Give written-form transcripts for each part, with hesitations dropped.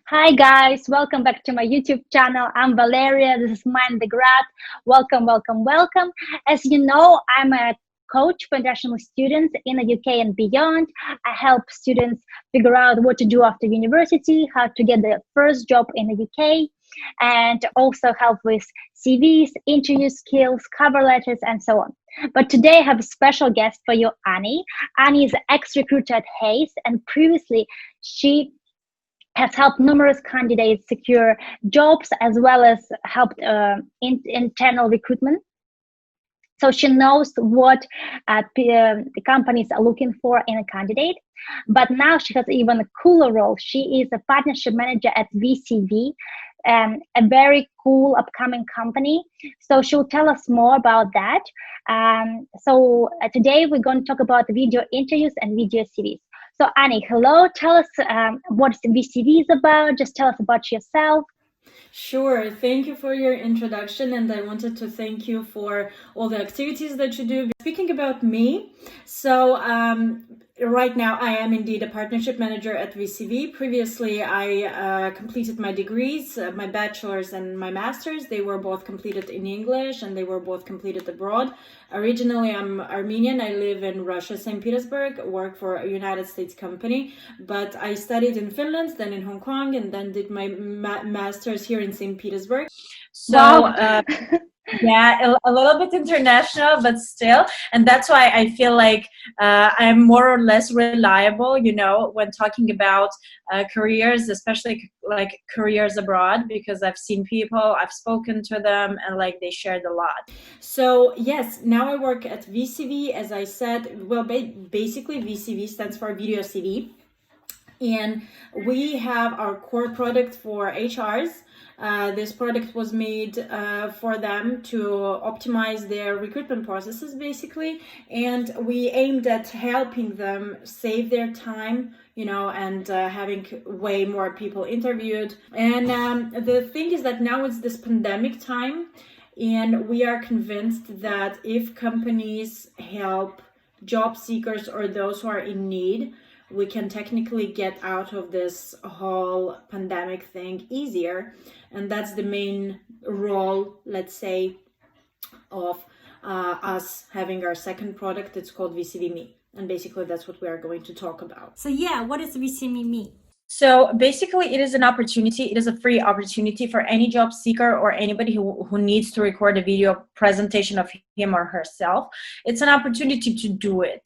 Hi guys, welcome back to my YouTube channel. I'm Valeria. This is mine, the Grad. Welcome, welcome, welcome. As you know, I'm a coach for international students in the UK and beyond. I help students figure out what to do after university, how to get their first job in the UK, and also help with CVs, interview skills, cover letters, and so on. But today I have a special guest for you, Ani. Ani is an ex-recruiter at Hayes, and previously she has helped numerous candidates secure jobs as well as helped internal recruitment. So she knows what the companies are looking for in a candidate. But now she has even a cooler role. She is a partnership manager at VCV, a very cool upcoming company. So she'll tell us more about that. Today we're going to talk about video interviews and video CVs. So Ani, hello. Tell us what VCV is about. Just tell us about yourself. Sure. Thank you for your introduction, and I wanted to thank you for all the activities that you do. Speaking about me, right now I am indeed a partnership manager at VCV. Previously, I completed my degrees, my bachelor's and my master's. They were both completed in English, and they were both completed abroad. Originally, I'm Armenian. I live in Russia, St. Petersburg, work for a United States company, but I studied in Finland, then in Hong Kong, and then did my master's here in St. Petersburg. Wow. Yeah, a little bit international, but still. And that's why I feel like I'm more or less reliable, when talking about careers, especially like careers abroad, because I've seen people, I've spoken to them, and like they shared a lot. So yes, now I work at VCV, as I said. Well, basically VCV stands for Video CV. And we have our core product for HRs. This product was made for them to optimize their recruitment processes, basically. And we aimed at helping them save their time, and having way more people interviewed. And the thing is that now it's this pandemic time, and we are convinced that if companies help job seekers or those who are in need, we can technically get out of this whole pandemic thing easier. And that's the main role, let's say, of us having our second product. It's called VCV Me. And basically that's what we are going to talk about. So yeah, what is VCV Me? So basically, it is an opportunity. It is a free opportunity for any job seeker or anybody who needs to record a video presentation of him or herself. It's an opportunity to do it.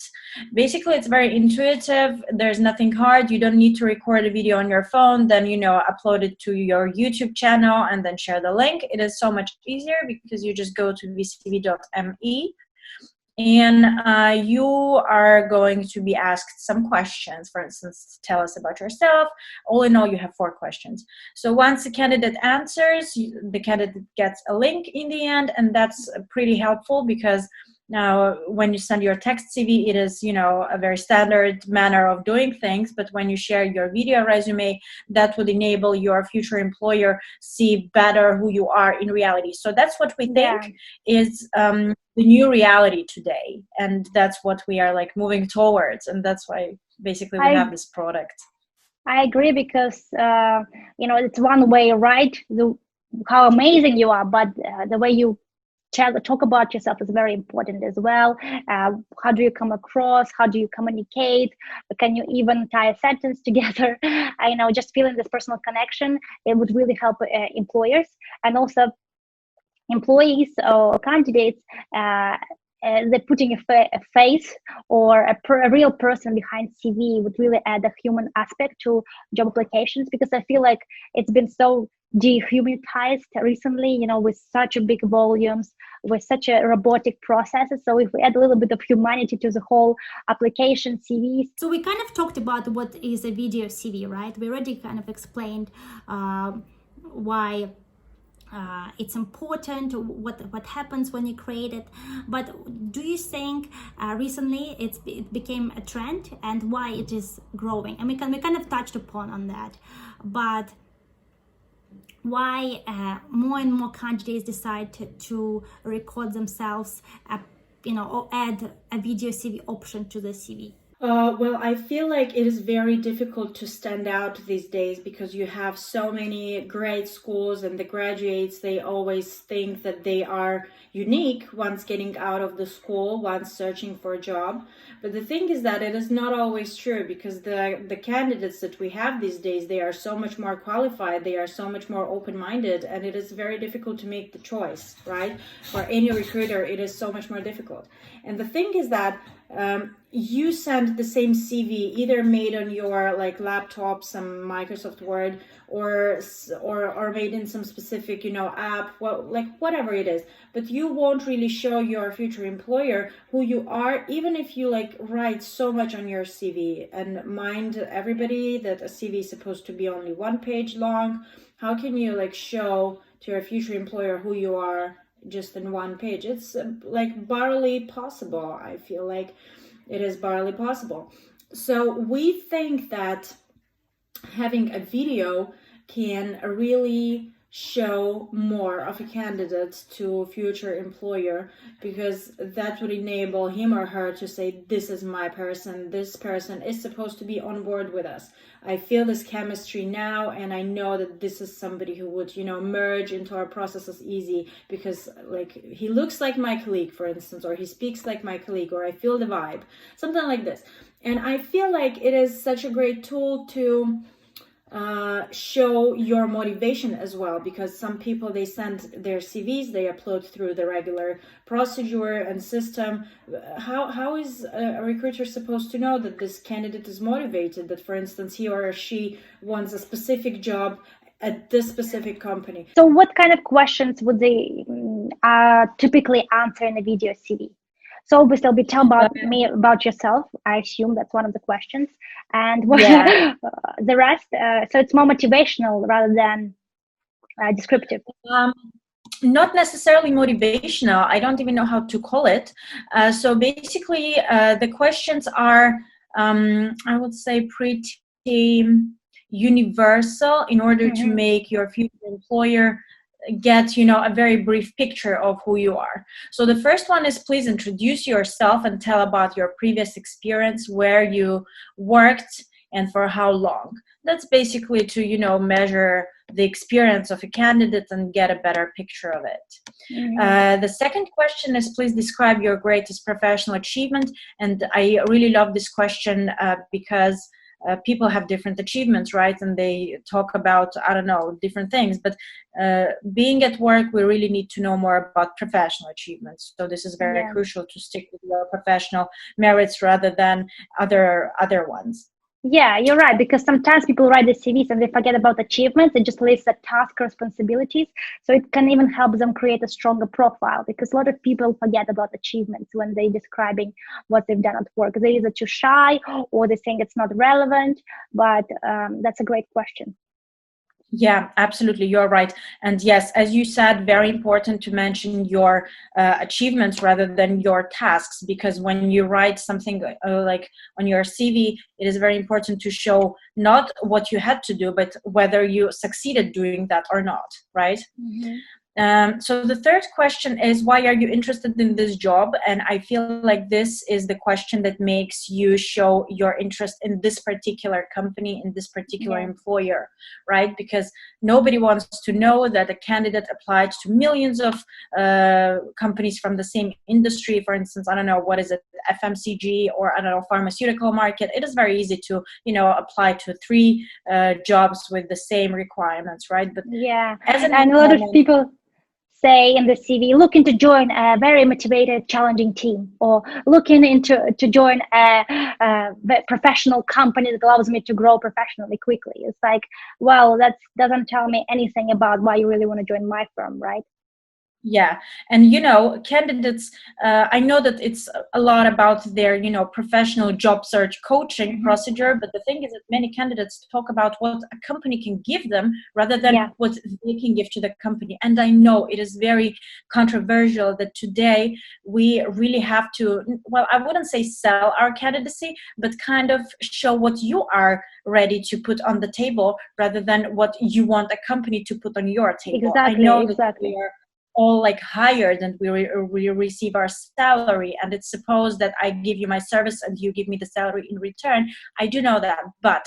Basically, it's very intuitive. There's nothing hard. You don't need to record a video on your phone, then, upload it to your YouTube channel and then share the link. It is so much easier because you just go to vcv.me. And you are going to be asked some questions. For instance, tell us about yourself. All in all, you have 4 questions. So once the candidate answers, the candidate gets a link in the end, and that's pretty helpful because now when you send your text CV, it is, a very standard manner of doing things. But when you share your video resume, that would enable your future employer see better who you are in reality. So that's what we think is the new reality today. And that's what we are like moving towards. And that's why basically we have this product. I agree because, it's one way, right? How amazing you are, but the way you talk about yourself is very important as well. How do you come across? How do you communicate? Can you even tie a sentence together? Just feeling this personal connection, it would really help employers and also employees or candidates. They're putting a face or a real person behind CV would really add a human aspect to job applications, because I feel like it's been so dehumanized recently, with such a big volumes, with such a robotic processes. So if we add a little bit of humanity to the whole application CVs. So we kind of talked about what is a video CV, right? We already kind of explained why it's important, what happens when you create it. But do you think recently it became a trend, and why it is growing? And we kind of touched upon on that, but why more and more candidates decide to record themselves, or add a video CV option to the CV? Well, I feel like it is very difficult to stand out these days because you have so many great schools, and the graduates, they always think that they are unique once getting out of the school, once searching for a job. But the thing is that it is not always true, because the candidates that we have these days, they are so much more qualified, they are so much more open-minded, and it is very difficult to make the choice, right? For any recruiter, it is so much more difficult. And the thing is that you send the same CV, either made on your like laptop, some Microsoft Word, or made in some specific, app, well, like whatever it is, but you won't really show your future employer who you are, even if you like write so much on your CV. And mind everybody that a CV is supposed to be only 1 page long. How can you like show to your future employer who you are just in 1 page? It's like barely possible. I feel like it is barely possible. So we think that having a video can really show more of a candidate to a future employer, because that would enable him or her to say, this is my person, this person is supposed to be on board with us. I feel this chemistry now, and I know that this is somebody who would, merge into our processes easy, because like he looks like my colleague, for instance, or he speaks like my colleague, or I feel the vibe, something like this. And I feel like it is such a great tool to show your motivation as well, because some people, they send their CVs, they upload through the regular procedure and system. How is a recruiter supposed to know that this candidate is motivated, that for instance he or she wants a specific job at this specific company? So what kind of questions would they typically answer in a video CV? So obviously they'll be tell about yourself. I assume that's one of the questions. And the rest, so it's more motivational rather than descriptive. Not necessarily motivational. I don't even know how to call it. So basically, the questions are, I would say, pretty universal in order to make your future employer get a very brief picture of who you are. So the first one is, please introduce yourself and tell about your previous experience, where you worked and for how long. That's basically to measure the experience of a candidate and get a better picture of it. The second question is, please describe your greatest professional achievement. And I really love this question because people have different achievements, right? And they talk about, different things. But being at work, we really need to know more about professional achievements. So this is very crucial to stick with your professional merits rather than other ones. Yeah, you're right, because sometimes people write the CVs and they forget about achievements. They just list the task responsibilities. So it can even help them create a stronger profile, because a lot of people forget about achievements when they're describing what they've done at work. They're either too shy or they think it's not relevant, but that's a great question. Yeah, absolutely. You're right. And yes, as you said, very important to mention your achievements rather than your tasks, because when you write something like on your CV, it is very important to show not what you had to do, but whether you succeeded doing that or not, right? So the third question is, why are you interested in this job? And I feel like this is the question that makes you show your interest in this particular company, in this particular employer, right? Because nobody wants to know that a candidate applied to millions of companies from the same industry. For instance, what is it, FMCG, or pharmaceutical market. It is very easy to, apply to 3 jobs with the same requirements, right? But and a lot of people say in the CV, looking to join a very motivated, challenging team, or looking to join a professional company that allows me to grow professionally quickly. It's like, well, that doesn't tell me anything about why you really want to join my firm, right? Yeah. And, candidates, I know that it's a lot about their, professional job search coaching procedure. But the thing is that many candidates talk about what a company can give them rather than what they can give to the company. And I know it is very controversial that today we really have to, well, I wouldn't say sell our candidacy, but kind of show what you are ready to put on the table rather than what you want a company to put on your table. Exactly. I know that we are all like hired and we receive our salary, and it's supposed that I give you my service and you give me the salary in return. I do know that, but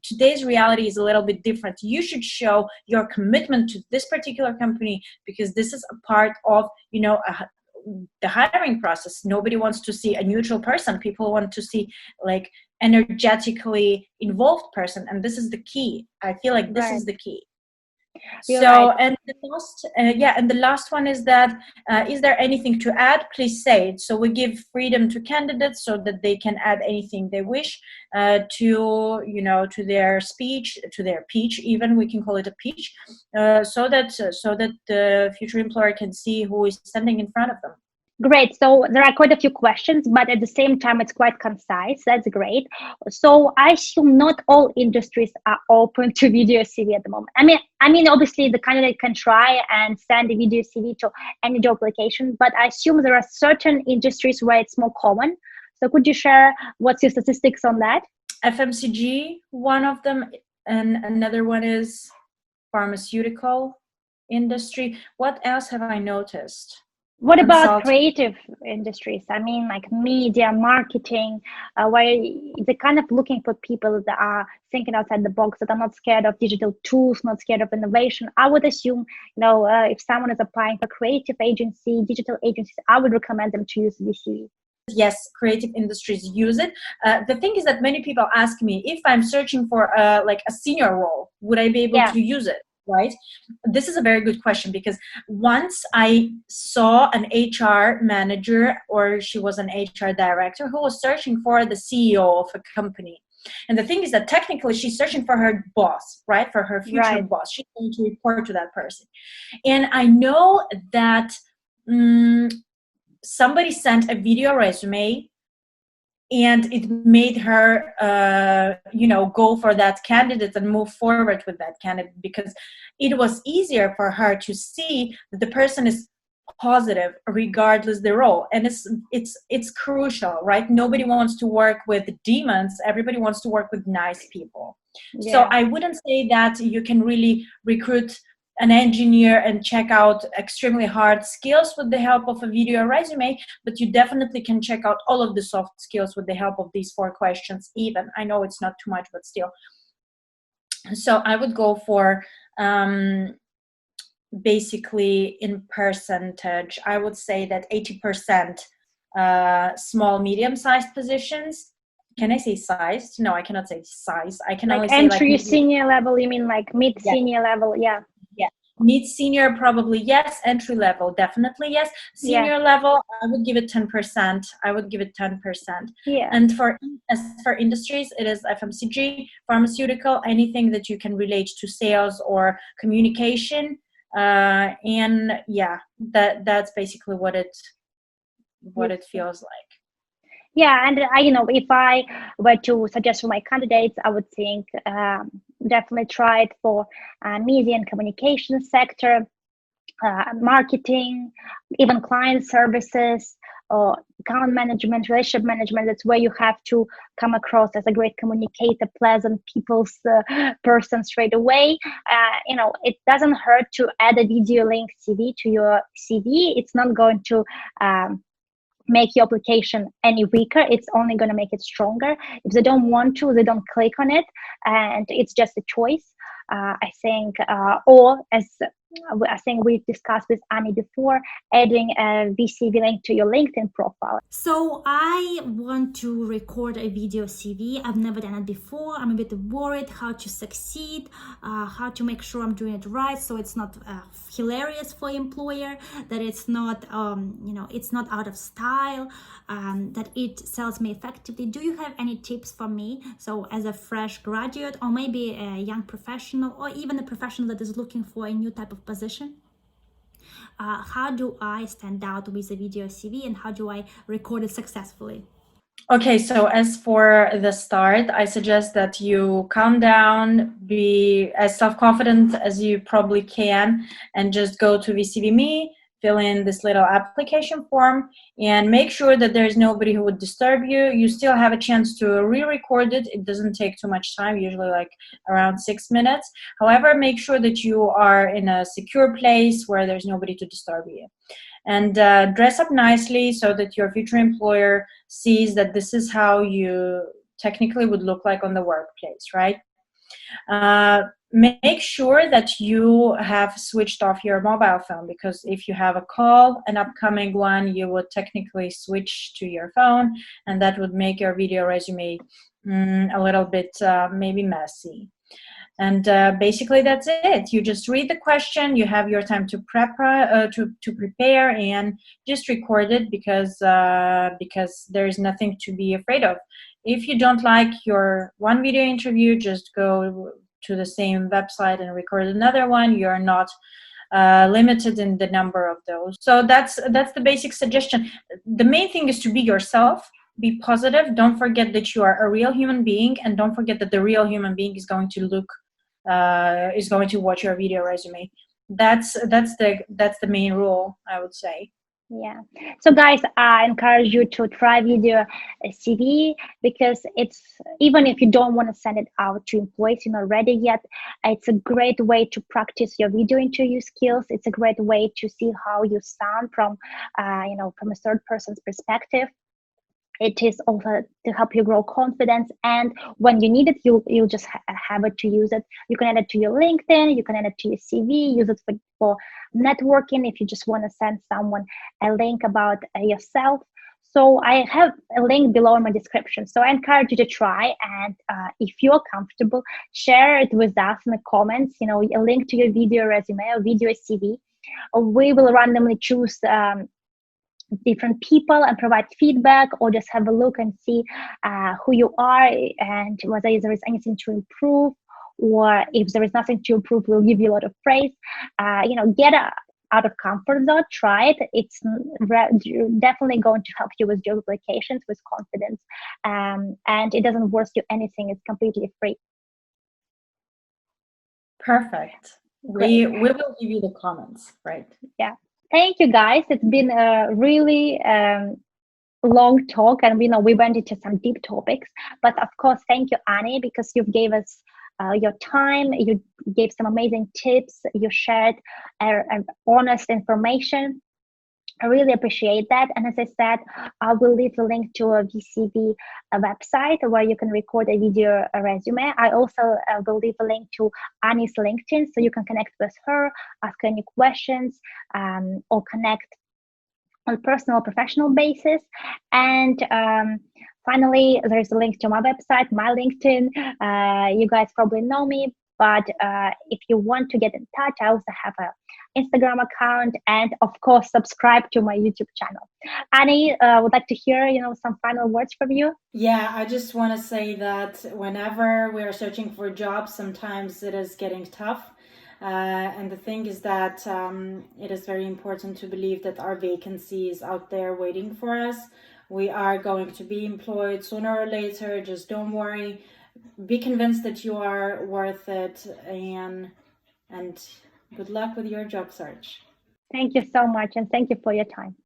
today's reality is a little bit different. You should show your commitment to this particular company, because this is a part of, the hiring process. Nobody wants to see a neutral person. People want to see like energetically involved person, and this is the key. I feel like this is the key. You're So right. and the last and the last one is that is there anything to add? Please say it. So we give freedom to candidates so that they can add anything they wish to their speech, to their pitch, even we can call it a pitch, so that the future employer can see who is standing in front of them. Great. So there are quite a few questions, but at the same time, it's quite concise. That's great. So I assume not all industries are open to video CV at the moment. I mean, obviously the candidate can try and send a video CV to any job application, but I assume there are certain industries where it's more common. So could you share what's your statistics on that? FMCG, one of them, and another one is pharmaceutical industry. What else have I noticed? What about creative industries? I mean, like media, marketing, where they're kind of looking for people that are thinking outside the box, that are not scared of digital tools, not scared of innovation. I would assume, if someone is applying for creative agency, digital agencies, I would recommend them to use VC. Yes, creative industries use it. The thing is that many people ask me, if I'm searching for like a senior role, would I be able to use it? Right? This is a very good question, because once I saw an HR manager, or she was an HR director, who was searching for the CEO of a company. And the thing is that technically she's searching for her boss, right? For her future boss. She's going to report to that person. And I know that somebody sent a video resume, and it made her, go for that candidate and move forward with that candidate, because it was easier for her to see that the person is positive regardless the role. And it's crucial, right? Nobody wants to work with demons. Everybody wants to work with nice people. Yeah. So I wouldn't say that you can really recruit an engineer and check out extremely hard skills with the help of a video resume, but you definitely can check out all of the soft skills with the help of these 4 questions even. I know it's not too much, but still. So I would go for basically in percentage, I would say that 80% small, medium-sized positions. Can I say sized? No, I cannot say size. I can only say entry, senior level. You mean like mid-senior level? Yeah. Mid-senior, probably yes. Entry level, definitely yes. Senior level, I would give it 10%. Yeah. And as for industries, it is FMCG, pharmaceutical, anything that you can relate to sales or communication. And yeah, that's basically what it feels like. Yeah, and if I were to suggest for my candidates, I would think definitely try it for media and communication sector, marketing, even client services, or account management, relationship management. That's where you have to come across as a great communicator, pleasant people's person straight away. It doesn't hurt to add a video link CV to your CV. It's not going to make your application any weaker. It's only going to make it stronger. If they don't want to, they don't click on it, and it's just a choice. I think, or as I think we've discussed with Ani before, adding a VCV link to your LinkedIn profile. So I want to record a video CV. I've never done it before. I'm a bit worried how to succeed, how to make sure I'm doing it right, so it's not hilarious for employer, that it's not, it's not out of style, that it sells me effectively. Do you have any tips for me? So as a fresh graduate, or maybe a young professional, or even a professional that is looking for a new type of position, how do I stand out with a video CV, and how do I record it successfully? Okay, so as for the start, I suggest that you calm down, be as self-confident as you probably can, and just go to VCV Me, fill in this little application form, and make sure that there's nobody who would disturb you. You still have a chance to re-record it. It doesn't take too much time, usually like around 6 minutes. However, make sure that you are in a secure place where there's nobody to disturb you. And dress up nicely so that your future employer sees that this is how you technically would look like on the workplace, right? Make sure that you have switched off your mobile phone, because if you have a call, an upcoming one, you would technically switch to your phone, and that would make your video resume a little bit maybe messy. And basically that's it. You just read the question, you have your time to prepare, and just record it, because there is nothing to be afraid of. If you don't like your one video interview, just go to the same website and record another one. You're not limited in the number of those. So that's the basic suggestion. The main thing is to be yourself. Be positive. Don't forget that you are a real human being, and don't forget that the real human being is going to watch your video resume. That's the main rule, I would say. Yeah. So guys, I encourage you to try video CV, because it's, even if you don't want to send it out to employees you're not ready yet, it's a great way to practice your video interview skills. It's a great way to see how you sound from from a third person's perspective. It is also to help you grow confidence, and when you need it, you'll just have it to use it. You can add it to your LinkedIn, you can add it to your CV, use it for networking if you just want to send someone a link about yourself. So I have a link below in my description. So I encourage you to try, and if you're comfortable, share it with us in the comments, a link to your video resume or video CV. We will randomly choose different people and provide feedback, or just have a look and see who you are and whether there is anything to improve, or if there is nothing to improve, we'll give you a lot of praise. Get out of comfort zone, try it. It's definitely going to help you with job applications, with confidence, and it doesn't worth you anything. It's completely free. Perfect. We will give you the comments, right? Yeah. Thank you, guys. It's been a really long talk, and we went into some deep topics. But of course, thank you, Ani, because you gave us your time. You gave some amazing tips. You shared honest information. I really appreciate that. And as I said, I will leave a link to a VCV website where you can record a video resume. I also will leave a link to Ani's LinkedIn, so you can connect with her, ask any questions, or connect on a personal or professional basis. And finally, there's a link to my website, my LinkedIn. You guys probably know me, but if you want to get in touch, I also have an Instagram account, and of course, subscribe to my YouTube channel. Ani, would like to hear, some final words from you. Yeah, I just want to say that whenever we are searching for jobs, sometimes it is getting tough. And the thing is that it is very important to believe that our vacancy is out there waiting for us. We are going to be employed sooner or later. Just don't worry. Be convinced that you are worth it, and good luck with your job search. Thank you so much, and thank you for your time.